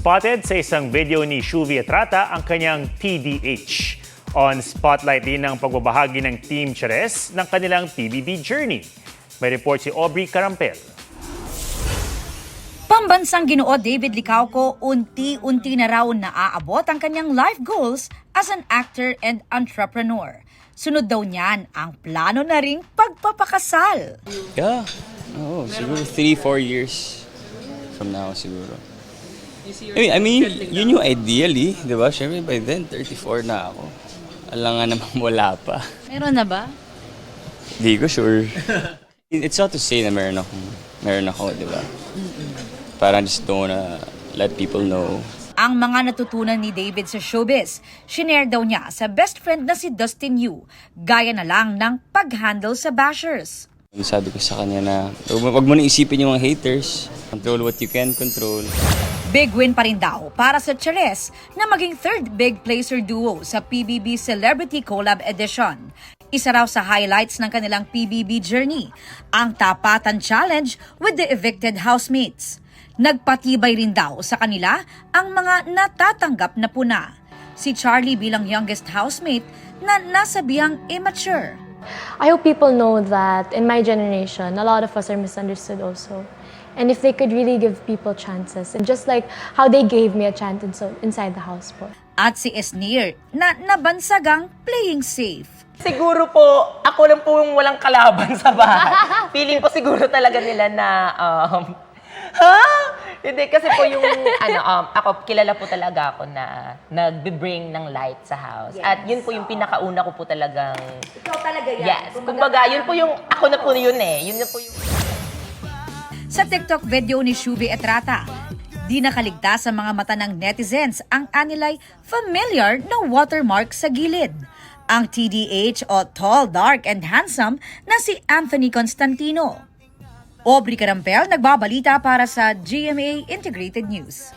Spotted sa isang video ni Shuvi Etrata ang kanyang TDH. On spotlight din ang pagbabahagi ng Team Cheres ng kanilang PBB journey. May report si Aubrey Carampel. Pambansang Ginoo David Licauco, unti-unti na raw naaabot ang kanyang life goals as an actor and entrepreneur. Sunod daw niyan ang plano na ring pagpapakasal. Yeah, siguro 3-4 years from now siguro. I mean, yun yung ideally, di ba? Siyempre by then, 34 na ako. Alam nga namang wala pa. Meron na ba? Di ko sure. It's not to say na meron ako, di ba? Parang just don't wanna let people know. Ang mga natutunan ni David sa showbiz, shinare daw niya sa best friend na si Dustin Yu, gaya na lang ng pag-handle sa bashers. Sabi ko sa kanya na, wag mo na isipin yung mga haters. Control what you can control. Big win pa rin daw para sa Cheres na maging third big placer duo sa PBB Celebrity Collab Edition. Isa raw sa highlights ng kanilang PBB journey, ang Tapatan Challenge with the evicted housemates. Nagpatibay rin daw sa kanila ang mga natatanggap na puna. Si Charlie bilang youngest housemate na nasabihang immature. I hope people know that in my generation, a lot of us are misunderstood also. And if they could really give people chances, and just like how they gave me a chance inside the house po. At si Esnir na nabansagang playing safe. Siguro po, ako lang po yung walang kalaban sa bahay. Feeling ko siguro talaga nila na, Hindi, kasi po yung, ako, kilala po talaga ako na nag-bring ng light sa house. Yes. At yun po yung pinakauna ko po talagang... Ikaw talaga yan. Yes. Kumbaga, yun po yung, ako na po yun eh. Yun na po yung... Sa TikTok video ni Shuvi Etrata, di nakaligtas sa mga mata ng netizens ang anilay familiar na watermark sa gilid. Ang TDH o Tall, Dark and Handsome na si Anthony Constantino. Aubrey Carampel, nagbabalita para sa GMA Integrated News.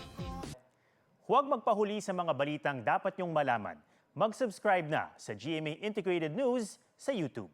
Huwag magpahuli sa mga balitang dapat niyong malaman. Mag-subscribe na sa GMA Integrated News sa YouTube.